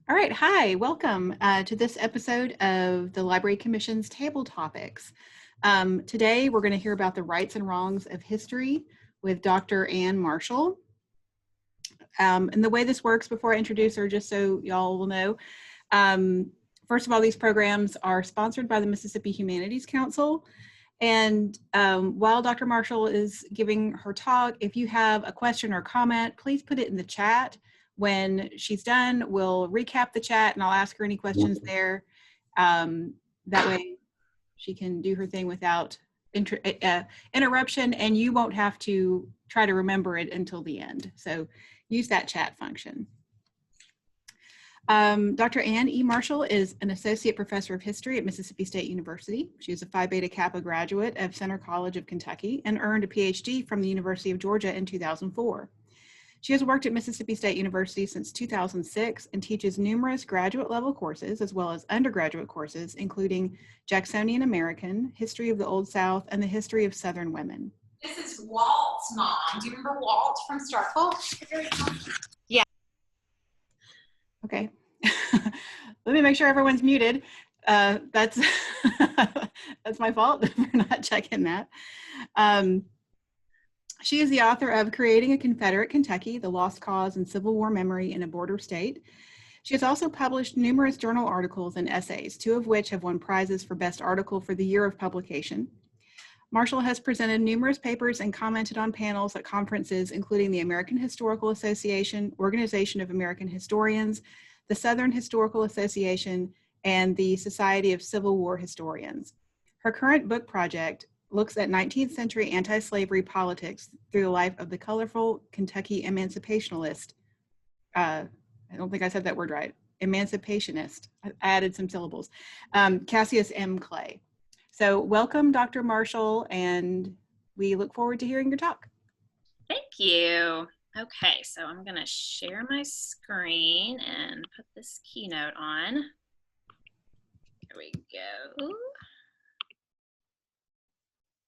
All right, hi, welcome to this episode of the Library Commission's Table Topics. Today, we're going to hear about the rights and wrongs of history with Dr. Ann Marshall. And the way this works, before I introduce her, just so y'all will know, first of all, these programs are sponsored by the Mississippi Humanities Council. And while Dr. Marshall is giving her talk, if you have a question or comment, please put it in the chat. When she's done, we'll recap the chat and I'll ask her any questions there. That way she can do her thing without interruption, and you won't have to try to remember it until the end. So use that chat function. Dr. Ann E. Marshall is an associate professor of history at Mississippi State University. She is a Phi Beta Kappa graduate of Center College of Kentucky and earned a PhD from the University of Georgia in 2004. She has worked at Mississippi State University since 2006 and teaches numerous graduate level courses as well as undergraduate courses, including Jacksonian American, History of the Old South, and the History of Southern Women. This is Walt's mom. Do you remember Walt from Starkville? Yeah. Okay. Let me make sure everyone's muted. That's my fault for not checking that. She is the author of Creating a Confederate Kentucky, The Lost Cause and Civil War Memory in a Border State. She has also published numerous journal articles and essays, two of which have won prizes for Best Article for the year of publication. Marshall has presented numerous papers and commented on panels at conferences, including the American Historical Association, Organization of American Historians, the Southern Historical Association, and the Society of Civil War Historians. Her current book project looks at 19th century anti-slavery politics through the life of the colorful Kentucky emancipationalist. I don't think I said that word right. Emancipationist. I added some syllables. Cassius M. Clay. So welcome, Dr. Marshall, and we look forward to hearing your talk. Thank you. Okay, so I'm going to share my screen and put this keynote on. Here we go.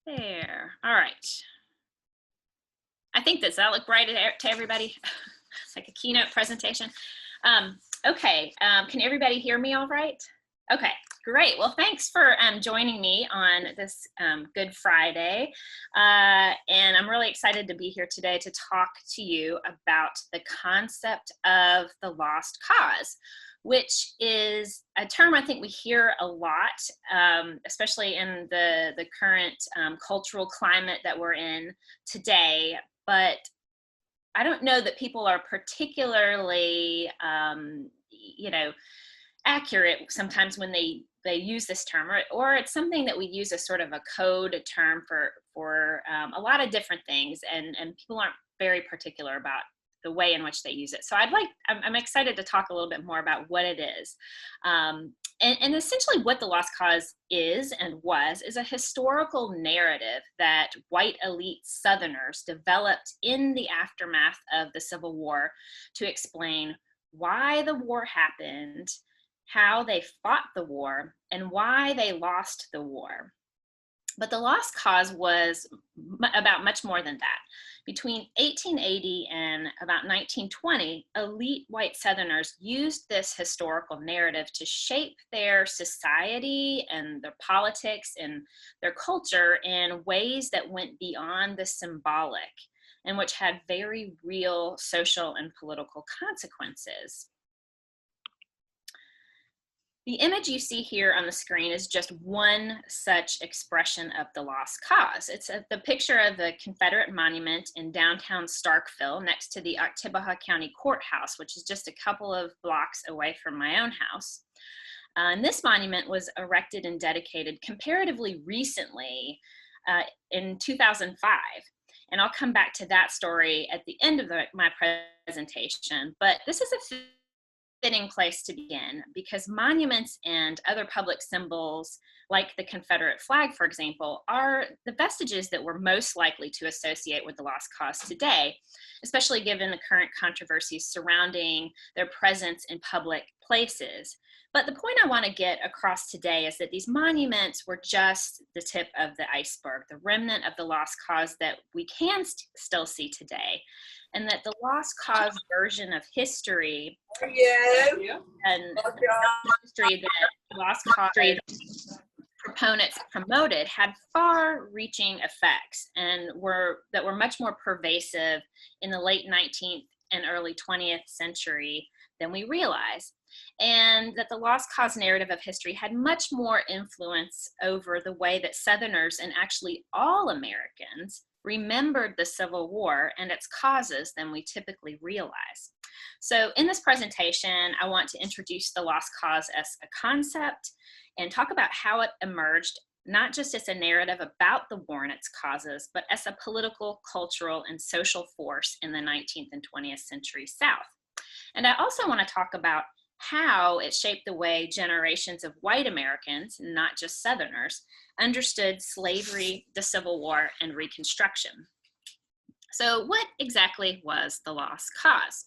There. All right. I think does that look right to everybody? Like a keynote presentation. Okay. Can everybody hear me all right? Okay, great. Well, thanks for joining me on this Good Friday. And I'm really excited to be here today to talk to you about the concept of the lost cause, which is a term I think we hear a lot, especially in the current cultural climate that we're in today. But I don't know that people are particularly, accurate sometimes when they use this term, or it's something that we use as sort of a code term for a lot of different things, and people aren't very particular about the way in which they use it. So I'm excited to talk a little bit more about what it is. And essentially what the lost cause is and was is a historical narrative that white elite Southerners developed in the aftermath of the Civil War to explain why the war happened, how they fought the war, and why they lost the war. But the lost cause was about much more than that. Between 1880 and about 1920, elite white Southerners used this historical narrative to shape their society and their politics and their culture in ways that went beyond the symbolic and which had very real social and political consequences. The image you see here on the screen is just one such expression of the lost cause. It's the picture of the Confederate monument in downtown Starkville next to the Oktibbeha County Courthouse, which is just a couple of blocks away from my own house. And this monument was erected and dedicated comparatively recently in 2005. And I'll come back to that story at the end of my presentation, but this is a fitting place to begin because monuments and other public symbols like the Confederate flag, for example, are the vestiges that we're most likely to associate with the lost cause today, especially given the current controversies surrounding their presence in public places. But the point I want to get across today is that these monuments were just the tip of the iceberg, the remnant of the lost cause that we can still see today. and that the lost cause version of history Yes. and history that lost cause proponents promoted had far-reaching effects and were much more pervasive in the late 19th and early 20th century than we realize, and that the lost cause narrative of history had much more influence over the way that Southerners and actually all Americans remembered the Civil War and its causes than we typically realize. So in this presentation, I want to introduce the lost cause as a concept and talk about how it emerged, not just as a narrative about the war and its causes, but as a political, cultural, and social force in the 19th and 20th century South. And I also want to talk about how it shaped the way generations of white Americans, not just Southerners, understood slavery, the Civil War, and Reconstruction. So what exactly was the lost cause?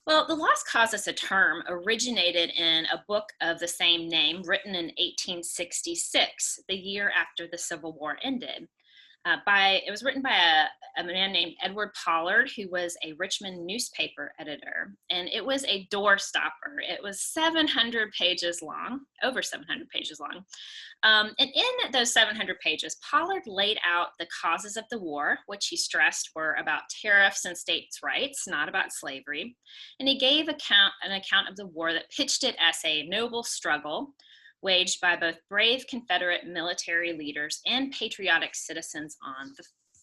Well, the lost cause as a term originated in a book of the same name written in 1866, the year after the Civil War ended. It was written by a man named Edward Pollard, who was a Richmond newspaper editor, and it was a doorstopper. It was 700 pages long, over 700 pages long. And in those 700 pages, Pollard laid out the causes of the war, which he stressed were about tariffs and states' rights, not about slavery. And he gave an account of the war that pitched it as a noble struggle waged by both brave Confederate military leaders and patriotic citizens on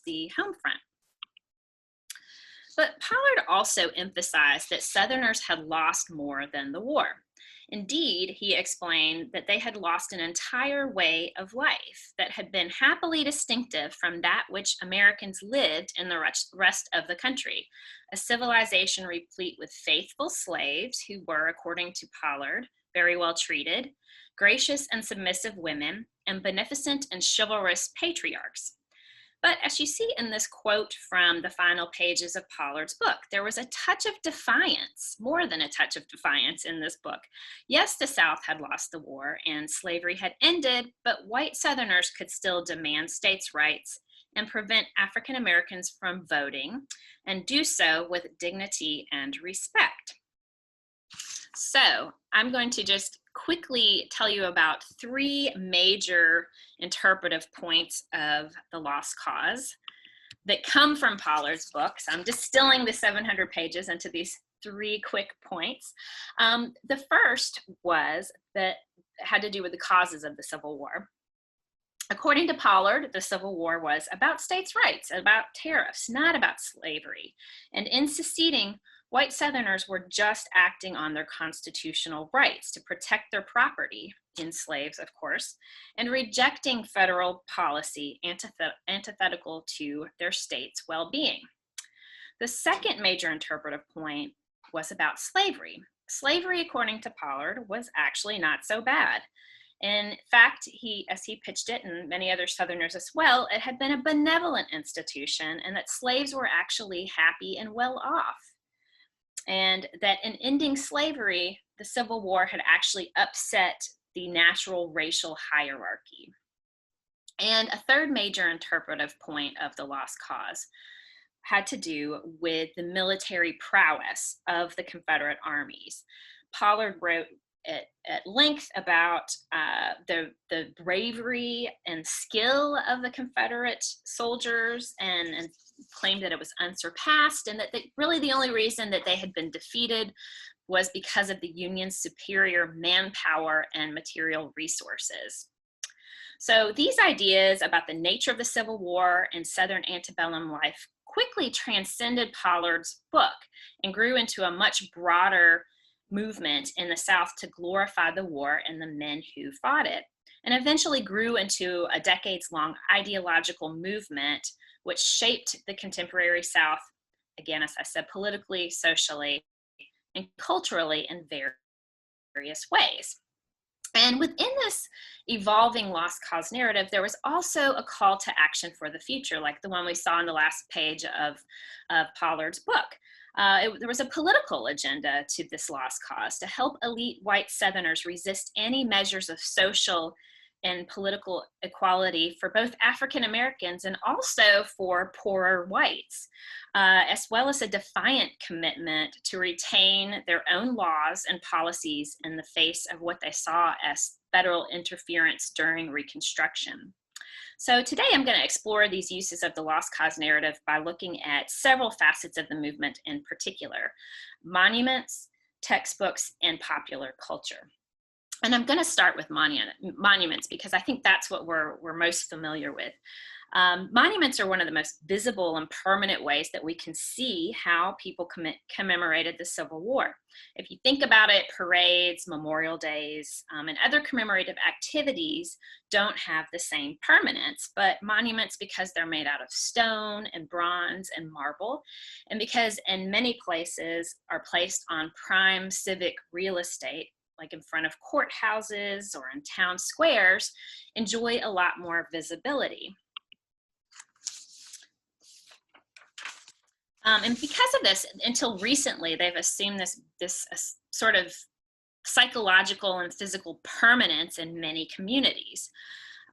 the home front. But Pollard also emphasized that Southerners had lost more than the war. Indeed, he explained that they had lost an entire way of life that had been happily distinctive from that which Americans lived in the rest of the country, a civilization replete with faithful slaves who were, according to Pollard, very well treated, gracious and submissive women, and beneficent and chivalrous patriarchs. But as you see in this quote from the final pages of Pollard's book, there was a touch of defiance, more than a touch of defiance in this book. Yes, the South had lost the war and slavery had ended, but white Southerners could still demand states' rights and prevent African Americans from voting, and do so with dignity and respect. So I'm going to just quickly tell you about three major interpretive points of the lost cause that come from Pollard's books. I'm distilling the 700 pages into these three quick points. The first was that had to do with the causes of the Civil War. According to Pollard, the Civil War was about states' rights, about tariffs, not about slavery. And in seceding, white Southerners were just acting on their constitutional rights to protect their property, in slaves, of course, and rejecting federal policy antithetical to their state's well-being. The second major interpretive point was about slavery. Slavery, according to Pollard, was actually not so bad. In fact, as he pitched it, and many other Southerners as well, it had been a benevolent institution, and that slaves were actually happy and well off. And that in ending slavery, the Civil War had actually upset the natural racial hierarchy. And a third major interpretive point of the lost cause had to do with the military prowess of the Confederate armies. Pollard wrote at length about the bravery and skill of the Confederate soldiers and claimed that it was unsurpassed, and that really the only reason that they had been defeated was because of the Union's superior manpower and material resources. So these ideas about the nature of the Civil War and Southern antebellum life quickly transcended Pollard's book and grew into a much broader movement in the South to glorify the war and the men who fought it, and eventually grew into a decades-long ideological movement which shaped the contemporary South, again, as I said, politically, socially, and culturally in various ways. And within this evolving lost cause narrative, there was also a call to action for the future, like the one we saw on the last page of Pollard's book. There was a political agenda to this lost cause to help elite white Southerners resist any measures of social and political equality for both African Americans and also for poorer whites, as well as a defiant commitment to retain their own laws and policies in the face of what they saw as federal interference during Reconstruction. So today I'm going to explore these uses of the lost cause narrative by looking at several facets of the movement in particular: monuments, textbooks, and popular culture. And I'm going to start with monuments because I think that's what we're most familiar with. Monuments are one of the most visible and permanent ways that we can see how people commemorated the Civil War. If you think about it, parades, memorial days, and other commemorative activities don't have the same permanence, but monuments, because they're made out of stone and bronze and marble, and because in many places are placed on prime civic real estate, like in front of courthouses or in town squares, enjoy a lot more visibility. And because of this, until recently, they've assumed this sort of psychological and physical permanence in many communities.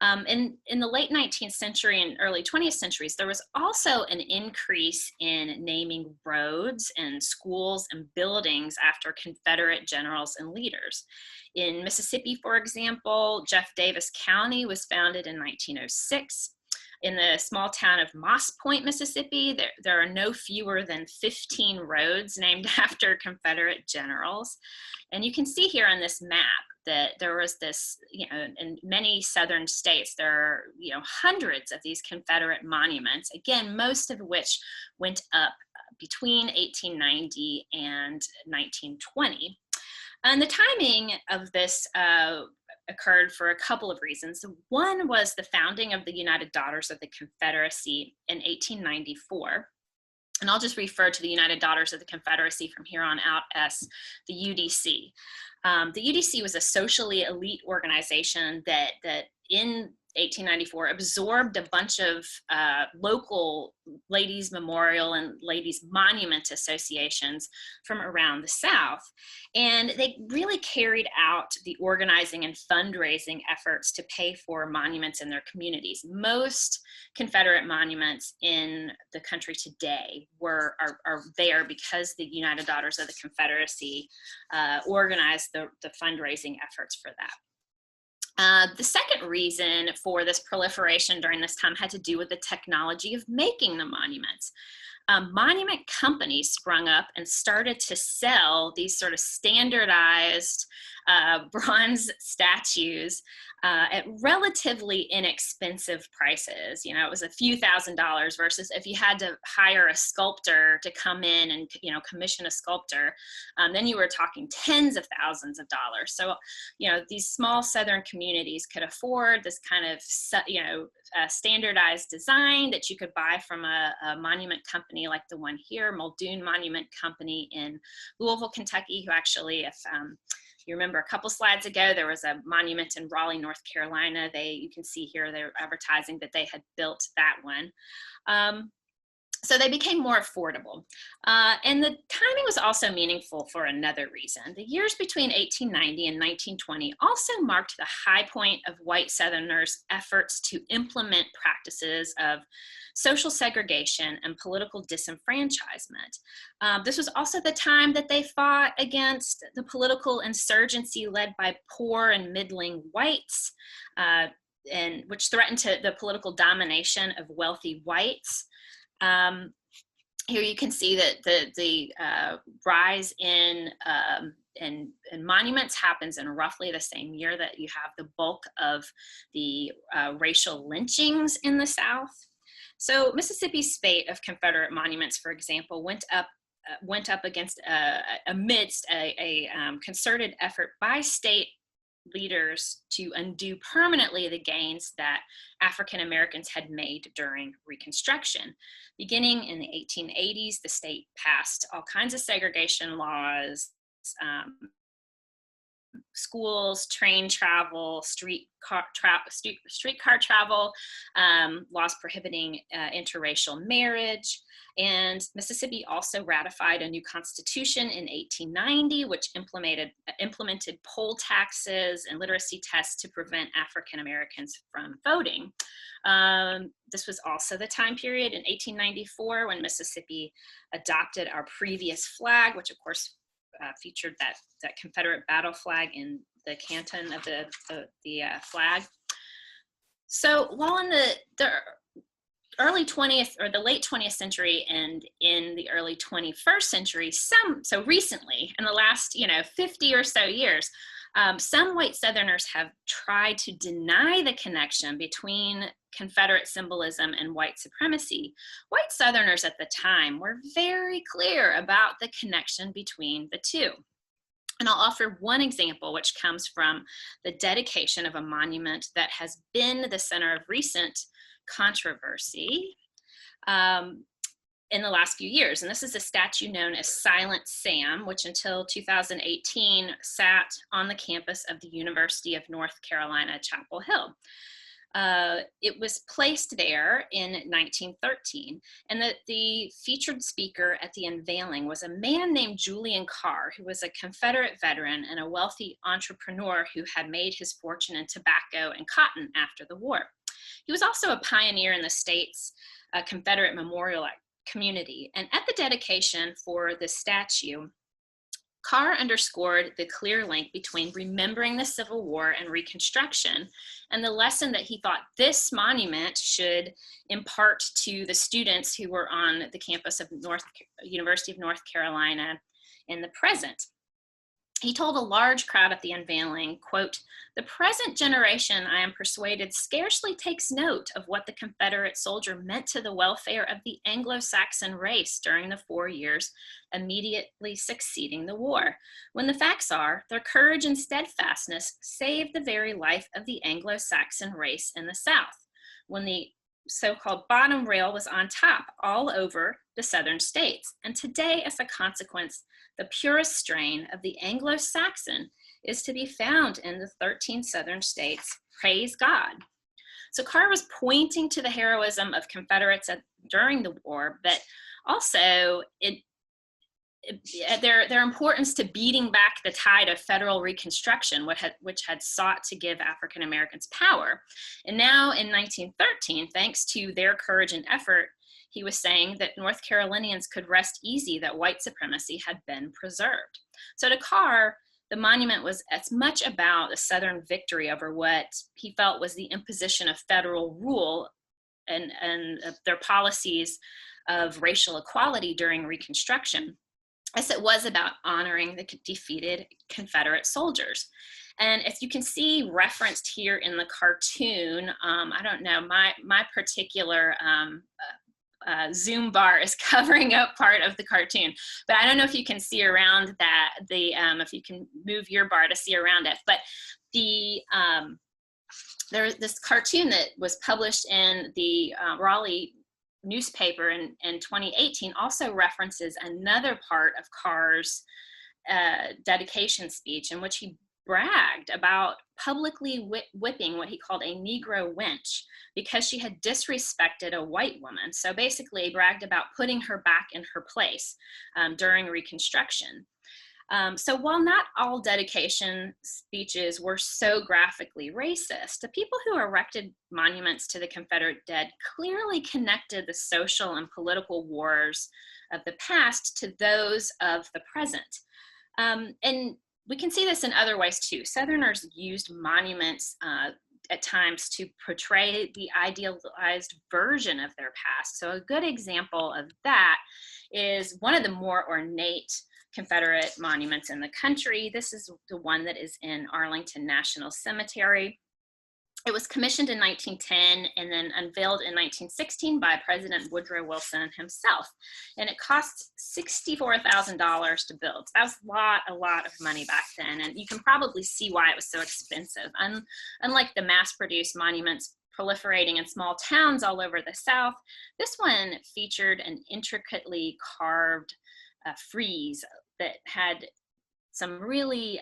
In the late 19th century and early 20th centuries, there was also an increase in naming roads and schools and buildings after Confederate generals and leaders. In Mississippi, for example, Jeff Davis County was founded in 1906. In the small town of Moss Point, Mississippi, there are no fewer than 15 roads named after Confederate generals. And you can see here on this map that there was this, in many southern states, there are, hundreds of these Confederate monuments, again, most of which went up between 1890 and 1920. And the timing of this occurred for a couple of reasons. One was the founding of the United Daughters of the Confederacy in 1894. And I'll just refer to the United Daughters of the Confederacy from here on out as the UDC. The UDC was a socially elite organization that in 1894 absorbed a bunch of local ladies' memorial and ladies' monument associations from around the South. And they really carried out the organizing and fundraising efforts to pay for monuments in their communities. Most Confederate monuments in the country today are there because the United Daughters of the Confederacy organized the fundraising efforts for that. The second reason for this proliferation during this time had to do with the technology of making the monuments. Monument companies sprung up and started to sell these sort of standardized bronze statues at relatively inexpensive prices. It was a few $1,000s versus if you had to hire a sculptor to come in and commission a sculptor, then you were talking tens of thousands of dollars. So these small southern communities could afford this kind of standardized design that you could buy from a monument company like the one here, Muldoon Monument Company in Louisville, Kentucky, who actually, if you remember a couple slides ago, there was a monument in Raleigh, North Carolina. You can see here they're advertising that they had built that one. So they became more affordable. And the timing was also meaningful for another reason. The years between 1890 and 1920 also marked the high point of white Southerners' efforts to implement practices of social segregation and political disenfranchisement. This was also the time that they fought against the political insurgency led by poor and middling whites, and which threatened the political domination of wealthy whites. Here you can see that the rise in monuments happens in roughly the same year that you have the bulk of the racial lynchings in the South. So Mississippi's fate of Confederate monuments, for example, went up against amidst a concerted effort by state leaders to undo permanently the gains that African Americans had made during Reconstruction. Beginning in the 1880s, the state passed all kinds of segregation laws, schools, train travel, streetcar travel, laws prohibiting interracial marriage. And Mississippi also ratified a new constitution in 1890, which implemented poll taxes and literacy tests to prevent African Americans from voting. This was also the time period in 1894 when Mississippi adopted our previous flag, which of course featured that Confederate battle flag in the canton of the flag. So while in the early 20th or the late 20th century and in the early 21st century, so recently in the last 50 or so years, some white Southerners have tried to deny the connection between Confederate symbolism and white supremacy. White Southerners at the time were very clear about the connection between the two. And I'll offer one example, which comes from the dedication of a monument that has been the center of recent controversy in the last few years. And this is a statue known as Silent Sam, which until 2018 sat on the campus of the University of North Carolina, Chapel Hill. It was placed there in 1913, and the featured speaker at the unveiling was a man named Julian Carr, who was a Confederate veteran and a wealthy entrepreneur who had made his fortune in tobacco and cotton after the war. He was also a pioneer in the state's Confederate memorial community, and at the dedication for the statue, Carr underscored the clear link between remembering the Civil War and Reconstruction, and the lesson that he thought this monument should impart to the students who were on the campus of University of North Carolina in the present. He told a large crowd at the unveiling, quote, "The present generation, I am persuaded, scarcely takes note of what the Confederate soldier meant to the welfare of the Anglo-Saxon race during the 4 years immediately succeeding the war, when the facts are their courage and steadfastness saved the very life of the Anglo-Saxon race in the South, when the so-called bottom rail was on top all over the southern states. And today, as a consequence, the purest strain of the Anglo-Saxon is to be found in the 13 southern states. Praise God." So Carr was pointing to the heroism of Confederates during the war, but also their importance to beating back the tide of federal Reconstruction, which had sought to give African Americans power. And now in 1913, thanks to their courage and effort, he was saying that North Carolinians could rest easy that white supremacy had been preserved. So to Carr, the monument was as much about a Southern victory over what he felt was the imposition of federal rule and their policies of racial equality during Reconstruction, as it was about honoring the defeated Confederate soldiers. And if you can see referenced here in the cartoon, I don't know, my particular Zoom bar is covering up part of the cartoon, but I don't know if you can see around that, if you can move your bar to see around it, but there's this cartoon that was published in the Raleigh newspaper in 2018 also references another part of Carr's dedication speech, in which he bragged about publicly whipping what he called a Negro wench because she had disrespected a white woman. So basically he bragged about putting her back in her place during Reconstruction. So while not all dedication speeches were so graphically racist, the people who erected monuments to the Confederate dead clearly connected the social and political wars of the past to those of the present. And we can see this in other ways too. Southerners used monuments at times to portray the idealized version of their past. So a good example of that is one of the more ornate Confederate monuments in the country. This is the one that is in Arlington National Cemetery. It was commissioned in 1910 and then unveiled in 1916 by President Woodrow Wilson himself. And it cost $64,000 to build. So that was a lot of money back then. And you can probably see why it was so expensive. Unlike the mass-produced monuments proliferating in small towns all over the South, this one featured an intricately carved frieze that had some really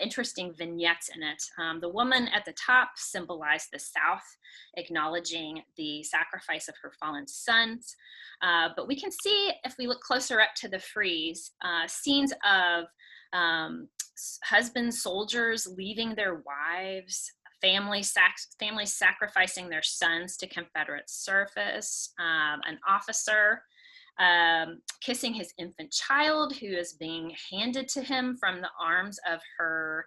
interesting vignettes in it. The woman at the top symbolized the South, acknowledging the sacrifice of her fallen sons. But we can see, if we look closer up to the frieze, scenes of husbands, soldiers leaving their wives, families sacrificing their sons to Confederate service, an officer kissing his infant child who is being handed to him from the arms of her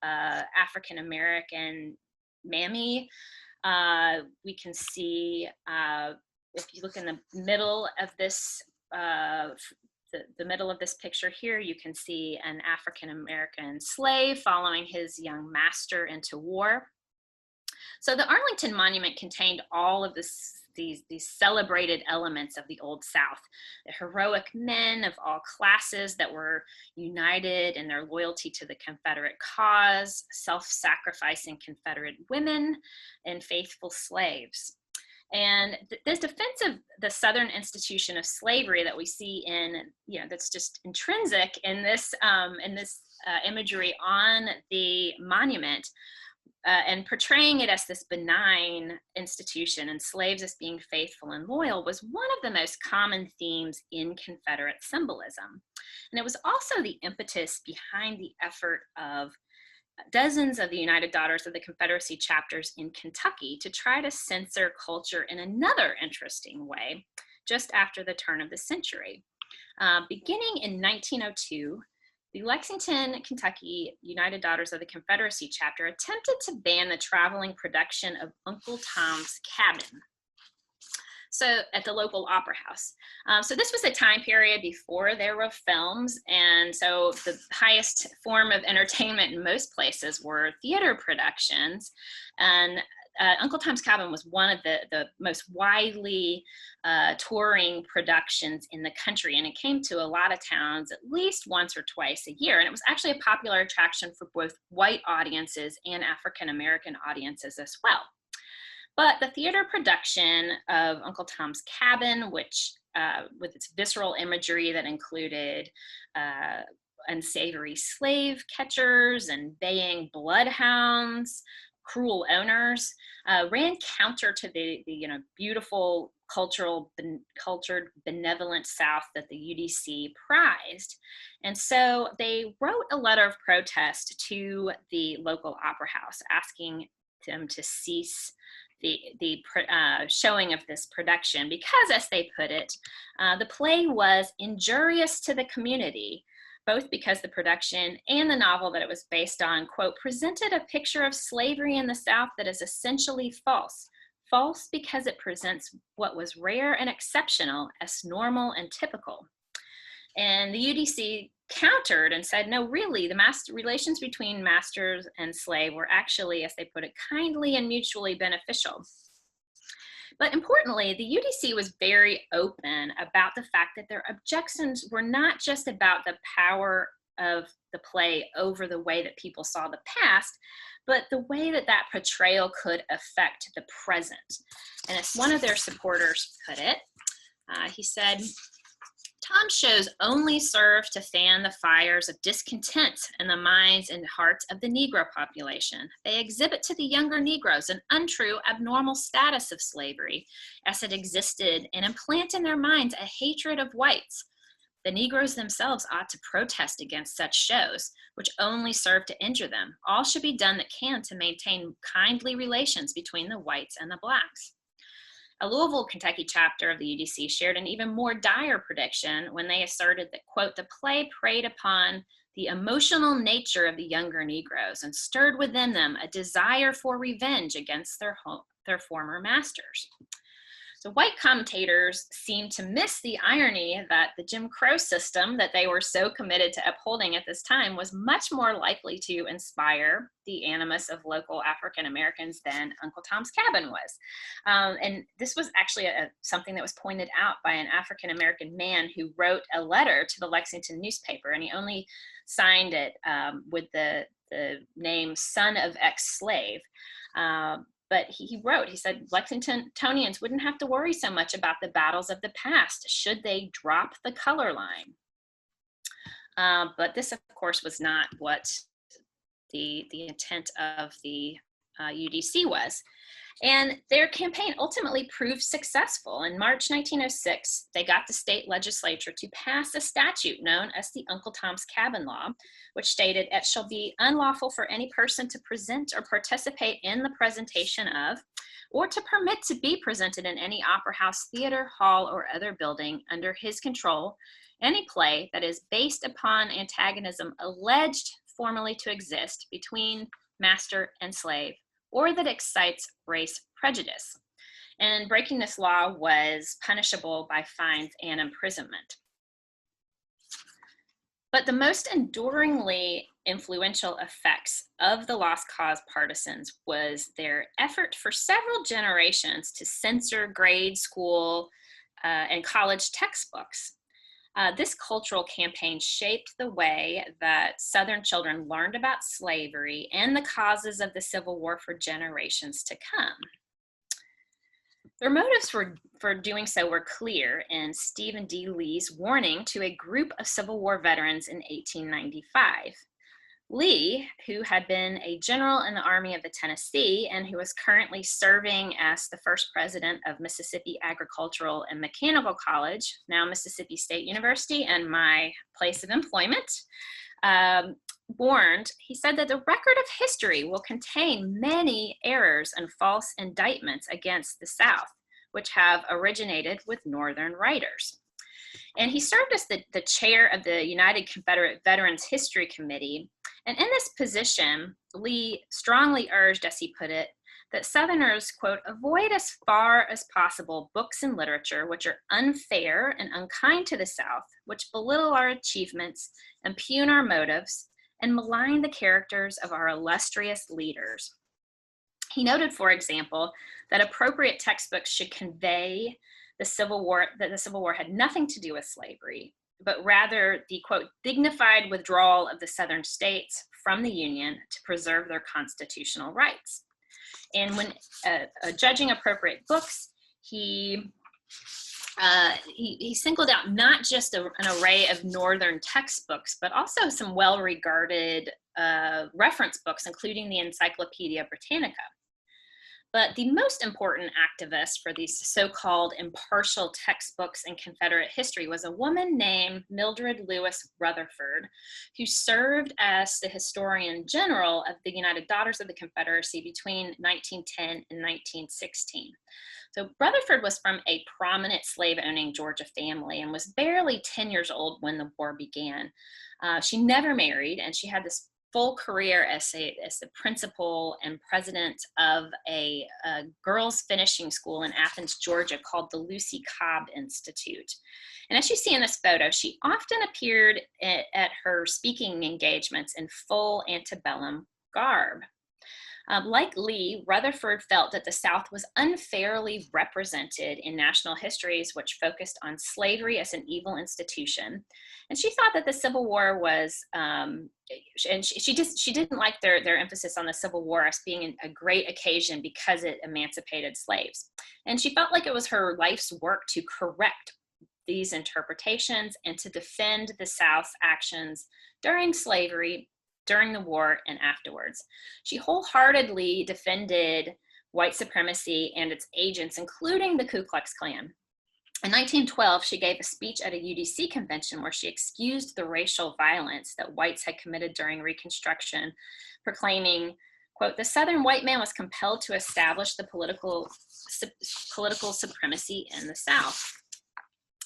African-American mammy. We can see, if you look in the middle of this, the middle of this picture here, you can see an African-American slave following his young master into war. So the Arlington Monument contained all of these celebrated elements of the Old South, the heroic men of all classes that were united in their loyalty to the Confederate cause, self-sacrificing Confederate women, and faithful slaves. And this defense of the Southern institution of slavery that we see in, that's just intrinsic in this imagery on the monument, and portraying it as this benign institution and slaves as being faithful and loyal, was one of the most common themes in Confederate symbolism. And it was also the impetus behind the effort of dozens of the United Daughters of the Confederacy chapters in Kentucky to try to censor culture in another interesting way just after the turn of the century. Beginning in 1902, the Lexington, Kentucky United Daughters of the Confederacy chapter attempted to ban the traveling production of Uncle Tom's Cabin, so at the local opera house. So this was a time period before there were films, and so the highest form of entertainment in most places were theater productions, and Uncle Tom's Cabin was one of the most widely touring productions in the country, and it came to a lot of towns at least once or twice a year, and it was actually a popular attraction for both white audiences and African-American audiences as well. But the theater production of Uncle Tom's Cabin, which with its visceral imagery that included unsavory slave catchers and baying bloodhounds, cruel owners, ran counter to the beautiful cultured benevolent South that the UDC prized. And so they wrote a letter of protest to the local opera house, asking them to cease the showing of this production because, as they put it, the play was injurious to the community, both because the production and the novel that it was based on, quote, presented a picture of slavery in the South that is essentially false. False because it presents what was rare and exceptional as normal and typical. And the UDC countered and said, no, really, the relations between masters and slave were actually, as they put it, kindly and mutually beneficial. But importantly, the UDC was very open about the fact that their objections were not just about the power of the play over the way that people saw the past, but the way that that portrayal could affect the present. And as one of their supporters put it, he said, Tom's shows only serve to fan the fires of discontent in the minds and hearts of the Negro population. They exhibit to the younger Negroes an untrue, abnormal status of slavery as it existed and implant in their minds a hatred of whites. The Negroes themselves ought to protest against such shows, which only serve to injure them. All should be done that can to maintain kindly relations between the whites and the blacks. A Louisville, Kentucky chapter of the UDC shared an even more dire prediction when they asserted that, quote, the play preyed upon the emotional nature of the younger Negroes and stirred within them a desire for revenge against their former masters. So white commentators seem to miss the irony that the Jim Crow system that they were so committed to upholding at this time was much more likely to inspire the animus of local African Americans than Uncle Tom's Cabin was. And this was actually something that was pointed out by an African American man who wrote a letter to the Lexington newspaper, and he only signed it with the name son of ex-slave. But he wrote, he said, Lexingtonians wouldn't have to worry so much about the battles of the past should they drop the color line. But this, of course, was not what the intent of the UDC was. And their campaign ultimately proved successful. In March 1906, they got the state legislature to pass a statute known as the Uncle Tom's Cabin Law, which stated, "It shall be unlawful for any person to present or participate in the presentation of, or to permit to be presented in any opera house, theater, hall, or other building under his control, any play that is based upon antagonism alleged formally to exist between master and slave, or that excites race prejudice." And breaking this law was punishable by fines and imprisonment. But the most enduringly influential effects of the Lost Cause partisans was their effort for several generations to censor grade school and college textbooks. This cultural campaign shaped the way that Southern children learned about slavery and the causes of the Civil War for generations to come. Their motives for doing so were clear in Stephen D. Lee's warning to a group of Civil War veterans in 1895. Lee, who had been a general in the Army of the Tennessee and who was currently serving as the first president of Mississippi Agricultural and Mechanical College, now Mississippi State University and my place of employment, warned, he said that the record of history will contain many errors and false indictments against the South, which have originated with Northern writers. And he served as the chair of the United Confederate Veterans History Committee. And in this position, Lee strongly urged, as he put it, that Southerners, quote, "avoid as far as possible books and literature which are unfair and unkind to the South, which belittle our achievements, impugn our motives, and malign the characters of our illustrious leaders." He noted, for example, that appropriate textbooks should convey the Civil War, that the Civil War had nothing to do with slavery, but rather the, quote, "dignified withdrawal of the Southern states from the Union to preserve their constitutional rights." And when judging appropriate books, he singled out not just an array of Northern textbooks, but also some well-regarded reference books, including the Encyclopedia Britannica. But the most important activist for these so-called impartial textbooks in Confederate history was a woman named Mildred Lewis Rutherford, who served as the historian general of the United Daughters of the Confederacy between 1910 and 1916. So Rutherford was from a prominent slave-owning Georgia family and was barely 10 years old when the war began. She never married, and she had this full career as the principal and president of a girls' finishing school in Athens, Georgia, called the Lucy Cobb Institute. And as you see in this photo, she often appeared at her speaking engagements in full antebellum garb. Like Lee, Rutherford felt that the South was unfairly represented in national histories which focused on slavery as an evil institution. And she thought that the Civil War was, and she didn't like their emphasis on the Civil War as being a great occasion because it emancipated slaves. And she felt like it was her life's work to correct these interpretations and to defend the South's actions during slavery, during the war, and afterwards. She wholeheartedly defended white supremacy and its agents, including the Ku Klux Klan. In 1912, she gave a speech at a UDC convention where she excused the racial violence that whites had committed during Reconstruction, proclaiming, quote, "The Southern white man was compelled to establish the political supremacy in the South."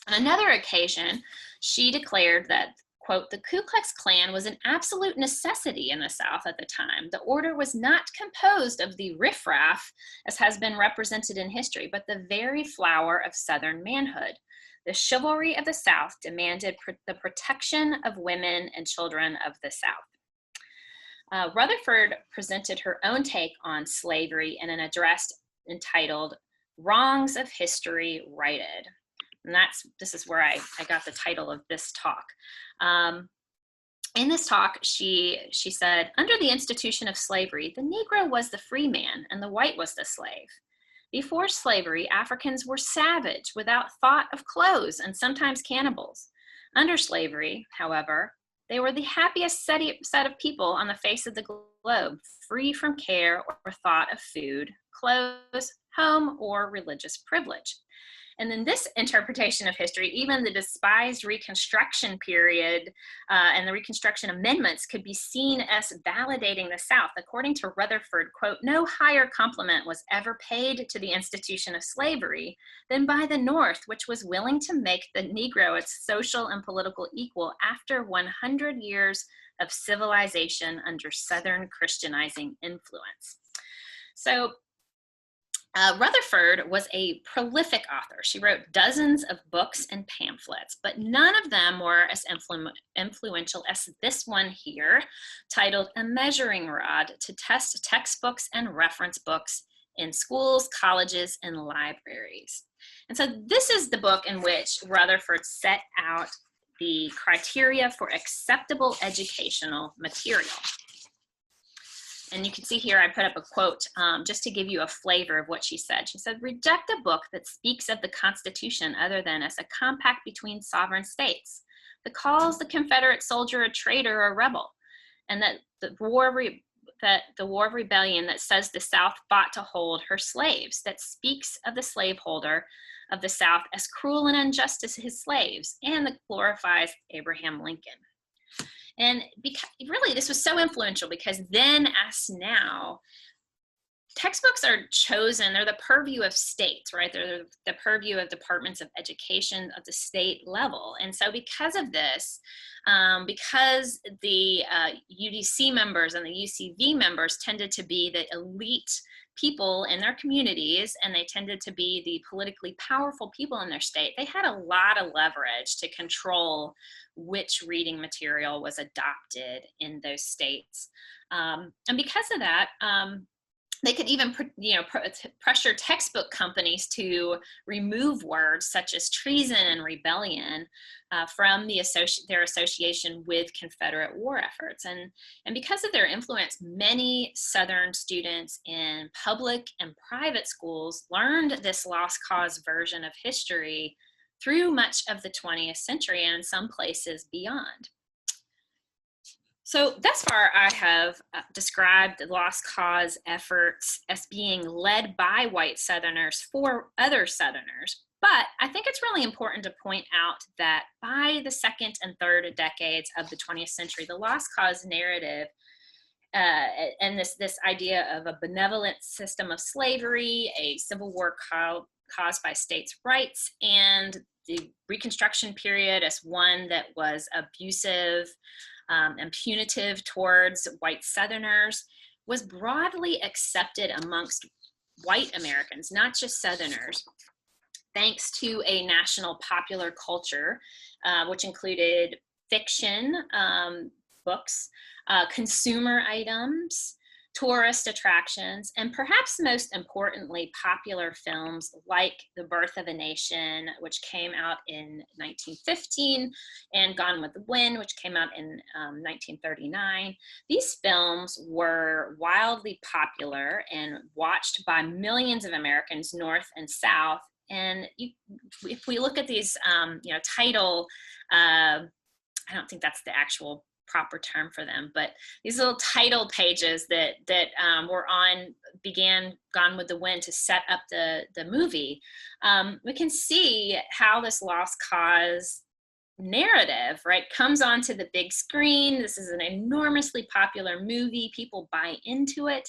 On another occasion, she declared that, quote, "The Ku Klux Klan was an absolute necessity in the South at the time. The order was not composed of the riffraff, as has been represented in history, but the very flower of Southern manhood. The chivalry of the South demanded the protection of women and children of the South." Rutherford presented her own take on slavery in an address entitled "Wrongs of History Righted." And this is where I got the title of this talk. In this talk, she said, "Under the institution of slavery, the Negro was the free man and the white was the slave. Before slavery, Africans were savage, without thought of clothes, and sometimes cannibals. Under slavery, however, They were the happiest set of people on the face of the globe, free from care or thought of food, clothes, home, or religious privilege. And then this interpretation of history, even the despised Reconstruction period and the Reconstruction amendments could be seen as validating the South. According to Rutherford, quote, "No higher compliment was ever paid to the institution of slavery than by the North, which was willing to make the Negro its social and political equal after 100 years of civilization under Southern Christianizing influence." So Rutherford was a prolific author. She wrote dozens of books and pamphlets, but none of them were as influential as this one here, titled A Measuring Rod to Test Textbooks and Reference Books in Schools, Colleges, and Libraries. And so this is the book in which Rutherford set out the criteria for acceptable educational material. And you can see here, I put up a quote just to give you a flavor of what she said. She said, "Reject a book that speaks of the Constitution other than as a compact between sovereign states, that calls the Confederate soldier a traitor or rebel, and that the war of rebellion that says the South fought to hold her slaves, that speaks of the slaveholder of the South as cruel and unjust to his slaves, and that glorifies Abraham Lincoln." And really, this was so influential because then, as now, textbooks are chosen, they're the purview of states, right? They're the purview of departments of education at the state level. And so because of this, because the UDC members and the UCV members tended to be the elite people in their communities, and they tended to be the politically powerful people in their state, they had a lot of leverage to control which reading material was adopted in those states. And because of that, they could even pressure textbook companies to remove words such as treason and rebellion from their association with Confederate war efforts. And because of their influence, many Southern students in public and private schools learned this lost cause version of history through much of the 20th century and in some places beyond. So thus far, I have described the lost cause efforts as being led by white Southerners for other Southerners. But I think it's really important to point out that by the second and third decades of the 20th century, the lost cause narrative and this idea of a benevolent system of slavery, a civil war caused by states' rights, and the Reconstruction period as one that was abusive and punitive towards white Southerners was broadly accepted amongst white Americans, not just Southerners, thanks to a national popular culture, which included fiction, books, consumer items, tourist attractions, and perhaps most importantly, popular films like The Birth of a Nation, which came out in 1915, and Gone with the Wind, which came out in 1939. These films were wildly popular and watched by millions of Americans, North and South. And if we look at these, title, I don't think that's the actual proper term for them, but these little title pages that began Gone with the Wind to set up the movie, we can see how this lost cause narrative, right, comes onto the big screen. This is an enormously popular movie. People buy into it.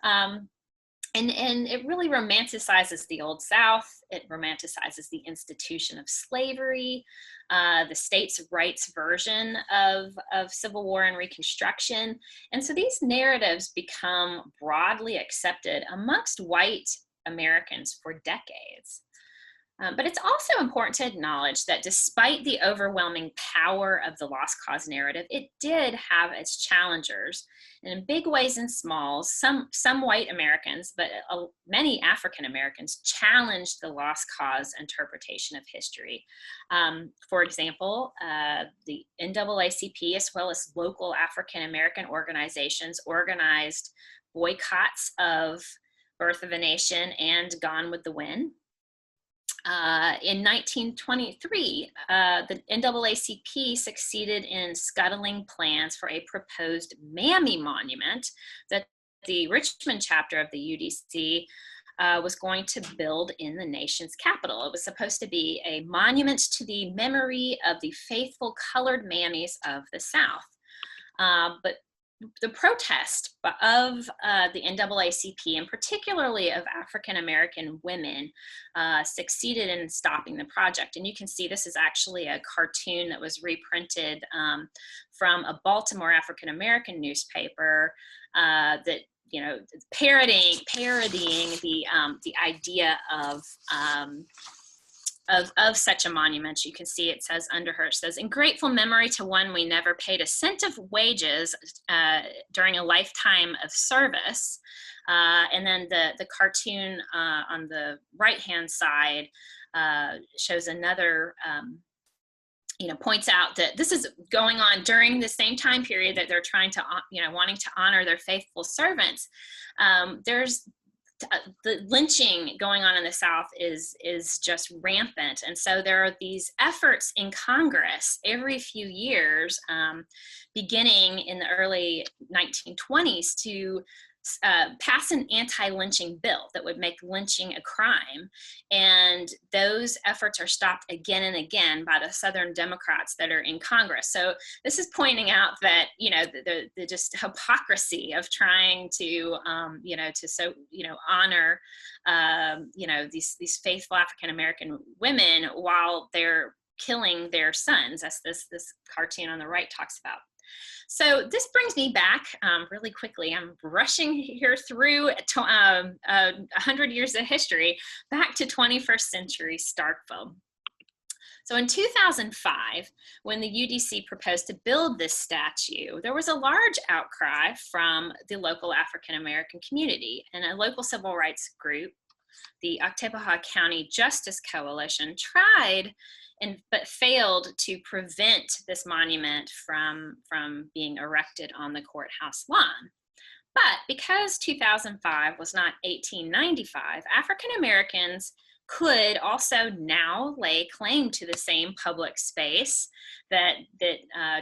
And it really romanticizes the Old South. It romanticizes the institution of slavery, the states' rights version of Civil War and Reconstruction. And so these narratives become broadly accepted amongst white Americans for decades. But it's also important to acknowledge that despite the overwhelming power of the lost cause narrative, it did have its challengers. And in big ways and smalls, some white Americans, but many African Americans challenged the lost cause interpretation of history. For example, the NAACP, as well as local African American organizations, organized boycotts of Birth of a Nation and Gone with the Wind. In 1923, the NAACP succeeded in scuttling plans for a proposed Mammy Monument that the Richmond chapter of the UDC was going to build in the nation's capital. It was supposed to be a monument to the memory of the faithful colored mammies of the South. But the protest of the NAACP, and particularly of African-American women, succeeded in stopping the project. And you can see this is actually a cartoon that was reprinted from a Baltimore African-American newspaper that, you know, parodying the idea of such a monument. You can see it says under her, it says, "In grateful memory to one we never paid a cent of wages during a lifetime of service." And then the cartoon on the right-hand side shows another, you know, points out that this is going on during the same time period that they're trying to, you know, wanting to honor their faithful servants. There's the lynching going on in the South is just rampant. And so there are these efforts in Congress every few years, beginning in the early 1920s, to pass an anti-lynching bill that would make lynching a crime. And those efforts are stopped again and again by the Southern Democrats that are in Congress. So this is pointing out that, you know, the just hypocrisy of trying to, you know, to honor, you know, these faithful African-American women while they're killing their sons, as this cartoon on the right talks about. So this brings me back really quickly. I'm rushing here through 100 years of history, back to 21st century Starkville. So in 2005, when the UDC proposed to build this statue, there was a large outcry from the local African-American community, and a local civil rights group, the Octavia County Justice Coalition, tried but failed to prevent this monument from being erected on the courthouse lawn. But because 2005 was not 1895, African Americans could also now lay claim to the same public space that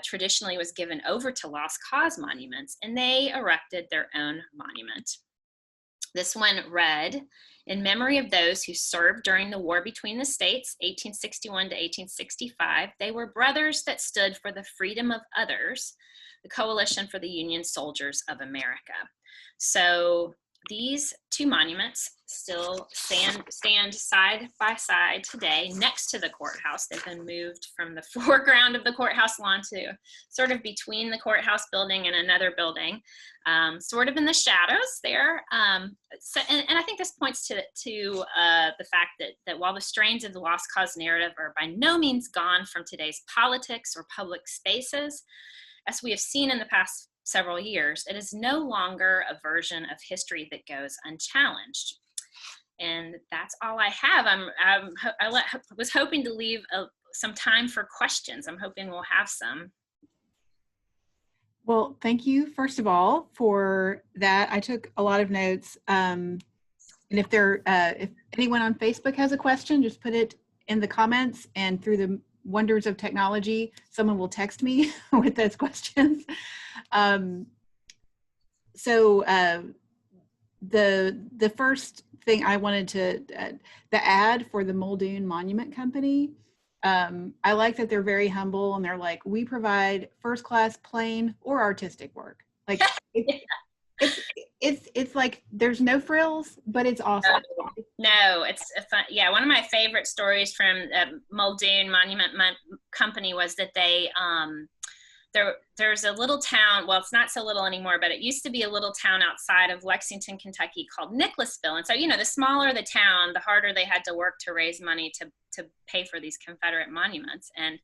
traditionally was given over to lost cause monuments, and they erected their own monument. This one read, "In memory of those who served during the war between the states, 1861 to 1865, they were brothers that stood for the freedom of others, the Coalition for the Union Soldiers of America." So these two monuments still stand side by side today next to the courthouse. They've been moved from the foreground of the courthouse lawn to sort of between the courthouse building and another building, sort of in the shadows there. So, and I think this points to the fact that while the strains of the lost cause narrative are by no means gone from today's politics or public spaces, as we have seen in the past several years, it is no longer a version of history that goes unchallenged. And that's all I have. I was hoping to leave some time for questions. I'm hoping we'll have some. Well, thank you, first of all, for that. I took a lot of notes. And if anyone on Facebook has a question, just put it in the comments, and through the wonders of technology, someone will text me with those questions. The first thing I wanted to, the ad for the Muldoon Monument Company, I like that they're very humble, and they're like, "We provide first class plain or artistic work." Like it's like there's no frills, but it's awesome. No, it's fun. Yeah, one of my favorite stories from Muldoon Monument Company was that they there's a little town, well, it's not so little anymore, but it used to be a little town outside of Lexington, Kentucky called Nicholasville. And so, you know, the smaller the town, the harder they had to work to raise money to pay for these Confederate monuments. And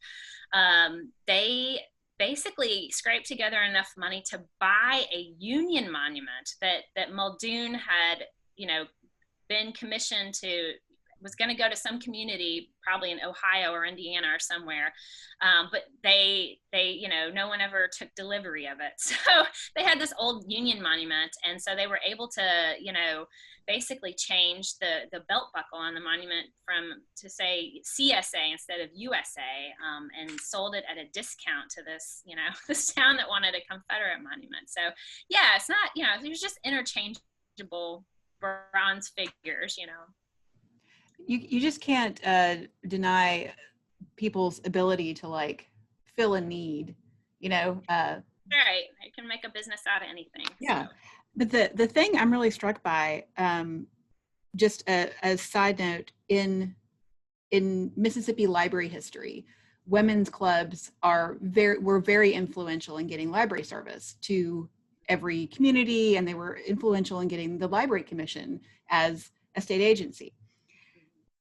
they basically scraped together enough money to buy a Union monument that Muldoon had, you know, been commissioned to was going to go to some community, probably in Ohio or Indiana or somewhere. But they, no one ever took delivery of it. So they had this old Union monument. And so they were able to, basically change the belt buckle on the monument to say CSA instead of USA, and sold it at a discount to this, this town that wanted a Confederate monument. So yeah, it's not, there's just interchangeable bronze figures, You just can't deny people's ability to like fill a need, Right, you can make a business out of anything. Yeah. So. But the thing I'm really struck by, just a side note, in Mississippi library history, women's clubs were very influential in getting library service to every community, and they were influential in getting the Library Commission as a state agency.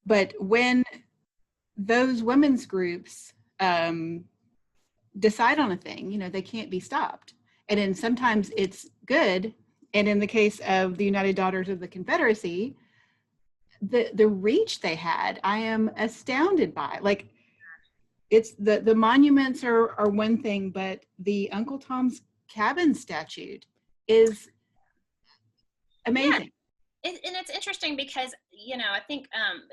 But when those women's groups decide on a thing, they can't be stopped. And then sometimes it's good. And in the case of the United Daughters of the Confederacy, the reach they had, I am astounded by. Like, it's the monuments are one thing, but the Uncle Tom's Cabin statute is amazing. Yeah. And it's interesting because, I think,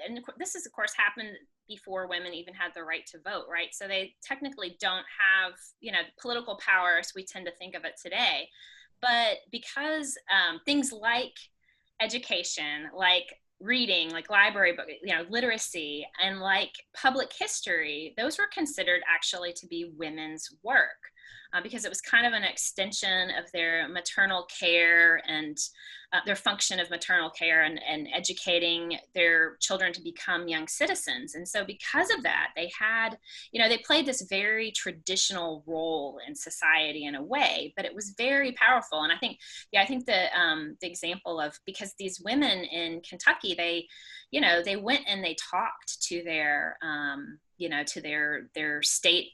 and this is, of course, happened before women even had the right to vote, right? So they technically don't have, political power as we tend to think of it today. But because things like education, like reading, like library book, literacy, and like public history, those were considered actually to be women's work, because it was kind of an extension of their maternal care and their function of maternal care and educating their children to become young citizens. And so because of that, they had, they played this very traditional role in society in a way, but it was very powerful. And I think the example of, because these women in Kentucky, they went and they talked to their, to their state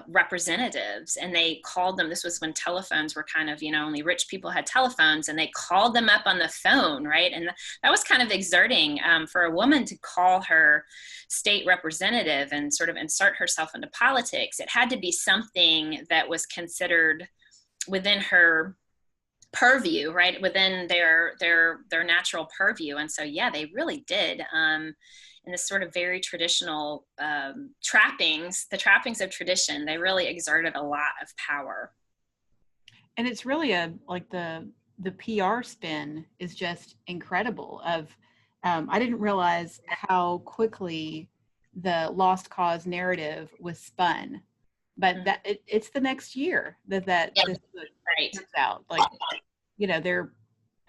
representatives, and they called them. This was when telephones were kind of, only rich people had telephones, and they called them up on the phone, right? And that was kind of exerting for a woman to call her state representative and sort of insert herself into politics. It had to be something that was considered within her purview, right? Within their natural purview. And so, yeah, they really did. In this sort of very traditional the trappings of tradition, they really exerted a lot of power. And it's really the PR spin is just incredible. I didn't realize how quickly the lost cause narrative was spun, but that it's the next year that this right. comes out. Like,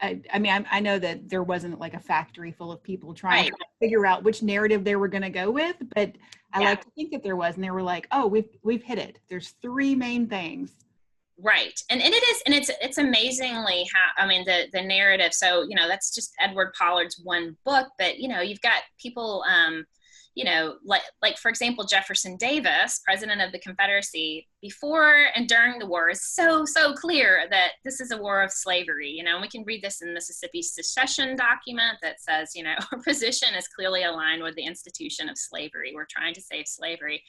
I know that there wasn't like a factory full of people trying to figure out which narrative they were going to go with, but I like to think that there was, and they were like, oh, we've hit it. There's three main things. Right. And it is, and it's amazingly how, the narrative. So, that's just Edward Pollard's one book, but, you've got people, like for example, Jefferson Davis, president of the Confederacy, before and during the war, is so clear that this is a war of slavery, and we can read this in Mississippi's secession document that says, our position is clearly aligned with the institution of slavery. We're trying to save slavery.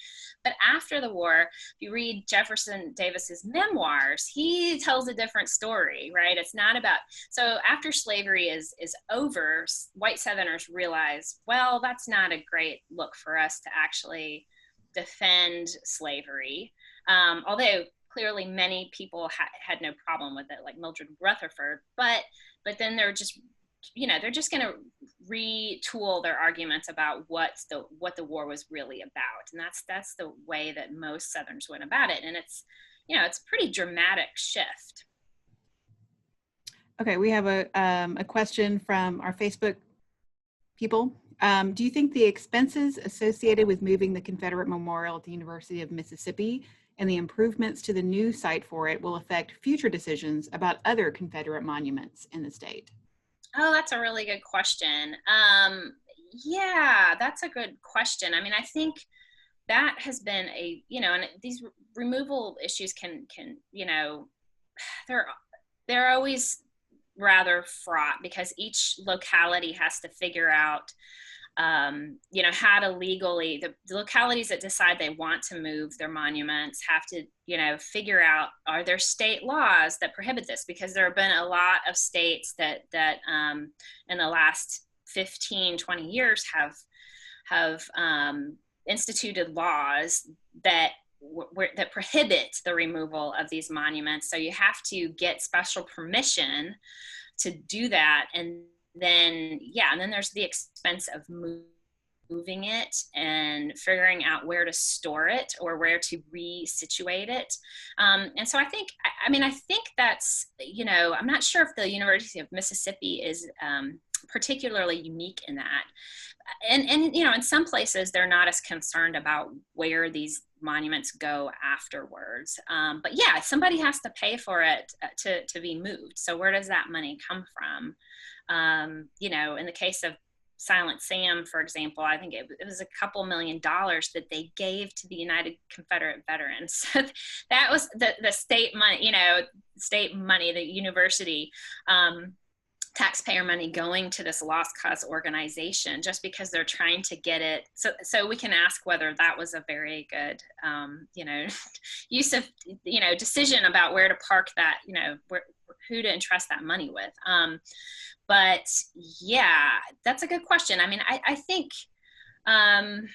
But after the war, if you read Jefferson Davis's memoirs, he tells a different story, right? It's not about, so after slavery is over, white Southerners realize, well, that's not a great look for us to actually defend slavery. Although clearly many people had no problem with it, like Mildred Rutherford, but then they're just going to retool their arguments about what the war was really about, and that's the way that most Southerners went about it, and it's a pretty dramatic shift. Okay, we have a question from our Facebook people. Do you think the expenses associated with moving the Confederate Memorial at the University of Mississippi and the improvements to the new site for it will affect future decisions about other Confederate monuments in the state? Oh, that's a really good question. Yeah, that's a good question. I think that has been and these removal issues can they're always rather fraught, because each locality has to figure out you know, how to legally, the localities that decide they want to move their monuments have to, you know, figure out, are there state laws that prohibit this? Because there have been a lot of states that in the last 15, 20 years have instituted laws that that prohibit the removal of these monuments. So you have to get special permission to do that. And then, yeah, and then there's the expense of moving it and figuring out where to store it or where to resituate it. And so I think that's, you know, I'm not sure if the University of Mississippi is particularly unique in that. And you know, in some places they're not as concerned about where these monuments go afterwards. But yeah, somebody has to pay for it to be moved. So where does that money come from? You know, in the case of Silent Sam, for example, I think it was a couple $1 million that they gave to the United Confederate Veterans. So that was the state money, you know, the university taxpayer money going to this lost cause organization, just because they're trying to get it. So we can ask whether that was a very good, you know, use of, you know, decision about where to park that, you know, who to entrust that money with. But yeah, that's a good question. I mean, I think, I'm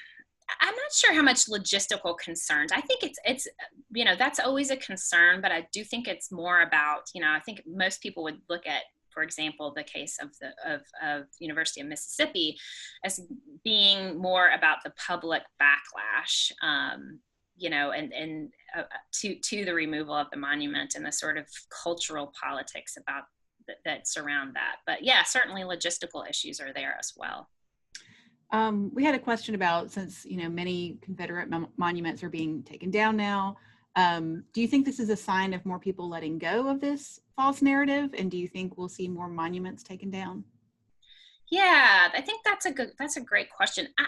not sure how much logistical concerns. I think it's, you know, that's always a concern, but I do think it's more about, you know, I think most people would look at, for example, the case of the University of Mississippi as being more about the public backlash, you know, and to the removal of the monument and the sort of cultural politics about that surround that. But yeah, certainly logistical issues are there as well. We had a question about, since, you know, many Confederate monuments are being taken down now, do you think this is a sign of more people letting go of this false narrative? And do you think we'll see more monuments taken down? Yeah, I think that's a great question. I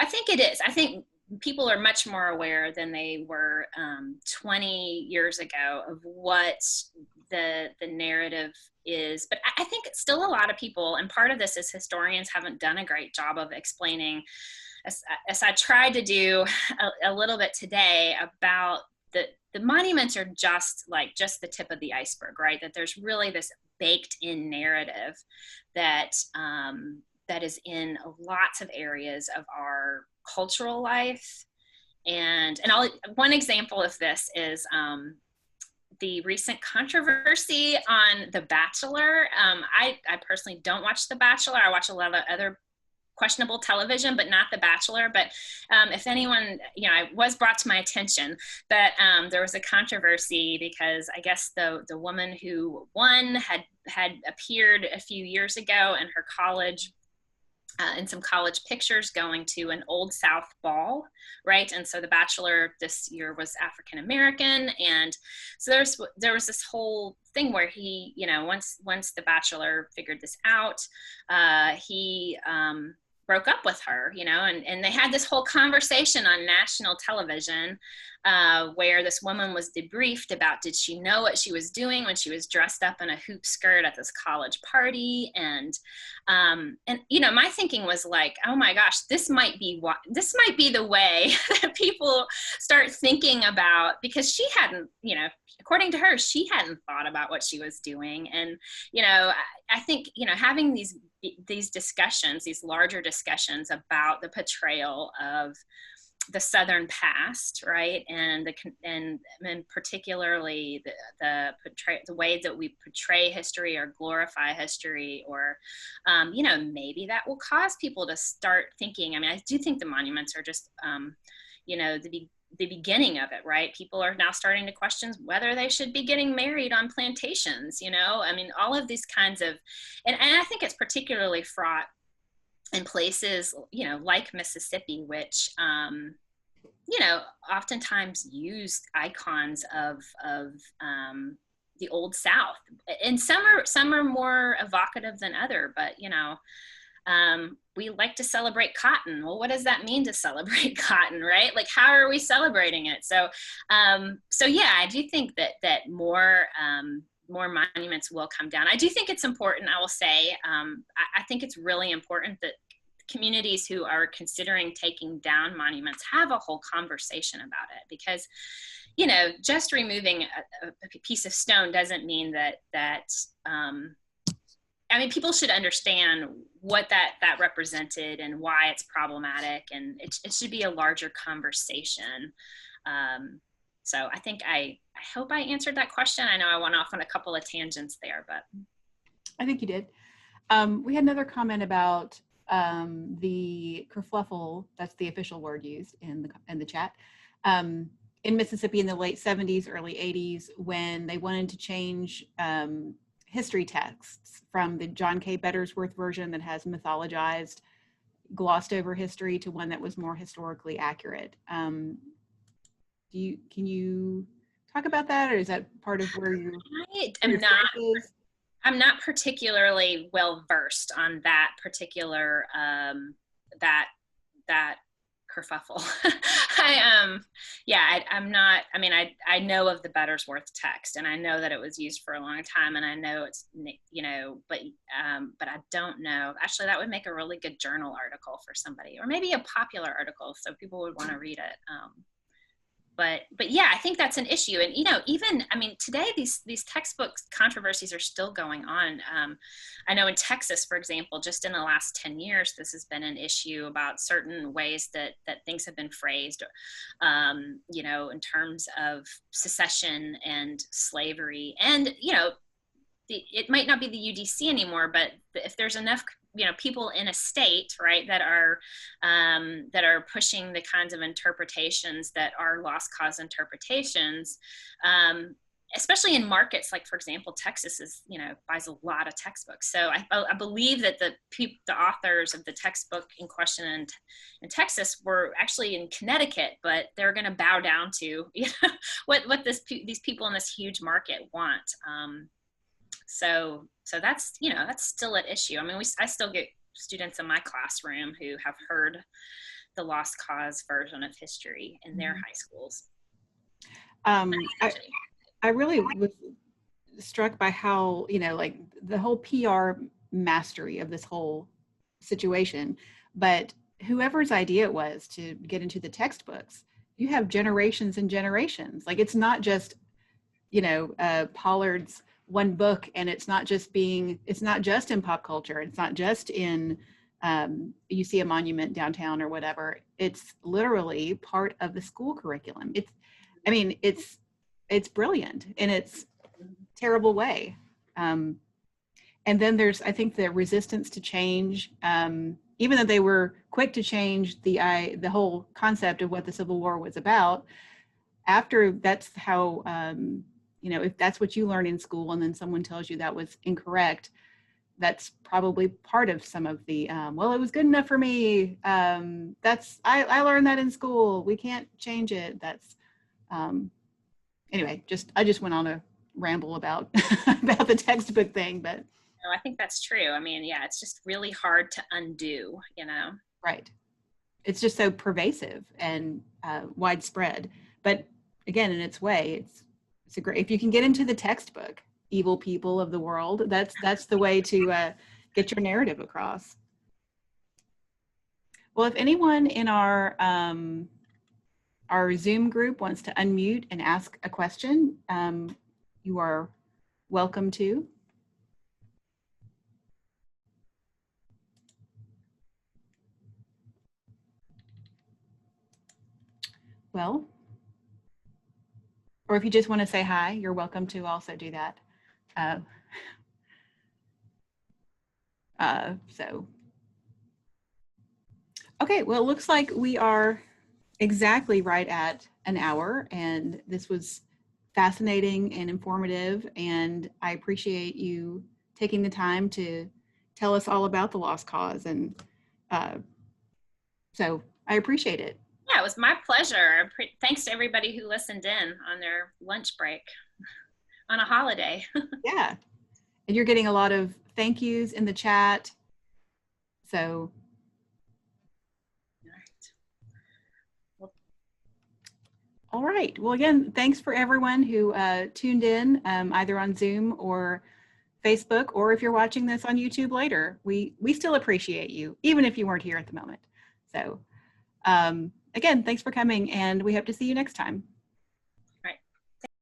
think it is. I think people are much more aware than they were 20 years ago of what the narrative is. But I think it's still a lot of people, and part of this is historians haven't done a great job of explaining, as I tried to do a little bit today, about the monuments are just the tip of the iceberg, right? That there's really this baked in narrative that that is in lots of areas of our cultural life. And one example of this is the recent controversy on The Bachelor. I personally don't watch The Bachelor. I watch a lot of other questionable television, but not The Bachelor. But if anyone, you know, it was brought to my attention that there was a controversy because I guess the woman who won had appeared a few years ago in her college, in some college pictures, going to an Old South ball, right? And so The Bachelor this year was African American, and so there was this whole thing where he, you know, once The Bachelor figured this out, he broke up with her, you know, and they had this whole conversation on national television where this woman was debriefed about, did she know what she was doing when she was dressed up in a hoop skirt at this college party? And you know, my thinking was like, oh my gosh, this might be the way that people start thinking about, because she hadn't, you know, according to her, she hadn't thought about what she was doing. And, you know, I think, you know, having these discussions, these larger discussions about the portrayal of the Southern past, right, and particularly the way that we portray history or glorify history, or you know, maybe that will cause people to start thinking. I mean, I do think the monuments are just you know, the beginning of it, right? People are now starting to question whether they should be getting married on plantations, you know? I mean, all of these kinds of, and I think it's particularly fraught in places, you know, like Mississippi, which, you know, oftentimes use icons of the Old South, and some are more evocative than other, but, you know, we like to celebrate cotton. Well, what does that mean to celebrate cotton, right? Like, how are we celebrating it? So, so yeah, I do think that more more monuments will come down. I do think it's important, I will say, I think it's really important that communities who are considering taking down monuments have a whole conversation about it, because, you know, just removing a piece of stone doesn't mean that I mean, people should understand what that represented and why it's problematic, and it should be a larger conversation. So I think I hope I answered that question. I know I went off on a couple of tangents there, but I think you did. We had another comment about the kerfuffle, that's the official word used in the chat, in Mississippi in the late 70s, early 80s, when they wanted to change history texts from the John K. Bettersworth version that has mythologized, glossed over history to one that was more historically accurate. Can you talk about that, or is that part of where you? I'm not particularly well versed on that particular that kerfuffle. I'm not. I mean, I know of the Bettersworth text, and I know that it was used for a long time, and I know it's, you know, but I don't know. Actually, that would make a really good journal article for somebody, or maybe a popular article, so people would want to read it. But yeah, I think that's an issue. And, you know, even, I mean, today these textbook controversies are still going on. I know in Texas, for example, just in the last 10 years, this has been an issue about certain ways that things have been phrased, you know, in terms of secession and slavery. And, you know, it might not be the UDC anymore, but if there's enough, you know, people in a state, right, that are pushing the kinds of interpretations that are lost cause interpretations, especially in markets like, for example, Texas is, you know, buys a lot of textbooks. So I believe that the authors of the textbook in question in Texas were actually in Connecticut, but they're going to bow down to, you know, what these people in this huge market want. So that's, you know, that's still an issue. I mean, I still get students in my classroom who have heard the lost cause version of history in their high schools. I really was struck by how, you know, like the whole PR mastery of this whole situation, but whoever's idea it was to get into the textbooks, you have generations and generations. Like, it's not just, you know, Pollard's one book, and it's not just in pop culture. It's not just in, you see a monument downtown or whatever. It's literally part of the school curriculum. It's brilliant in its terrible way. And then there's, I think, the resistance to change, even though they were quick to change the whole concept of what the Civil War was about. After, that's how, you know, if that's what you learn in school and then someone tells you that was incorrect, that's probably part of some of the, well, it was good enough for me. I learned that in school. We can't change it. That's, anyway, I just went on a ramble about, about the textbook thing, but. No, I think that's true. I mean, yeah, it's just really hard to undo, you know? Right. It's just so pervasive and widespread, but again, in its way, it's a great, if you can get into the textbook, evil people of the world, that's the way to get your narrative across. Well, if anyone in our Zoom group wants to unmute and ask a question, you are welcome to. Well, or if you just want to say hi, you're welcome to also do that. Okay, well, it looks like we are exactly right at an hour, and this was fascinating and informative, and I appreciate you taking the time to tell us all about the lost cause, and so I appreciate it. Yeah, it was my pleasure. Thanks to everybody who listened in on their lunch break on a holiday. Yeah, and you're getting a lot of thank yous in the chat, so. All right. Well, again, thanks for everyone who tuned in either on Zoom or Facebook, or if you're watching this on YouTube later. We still appreciate you, even if you weren't here at the moment. So again, thanks for coming, and we hope to see you next time.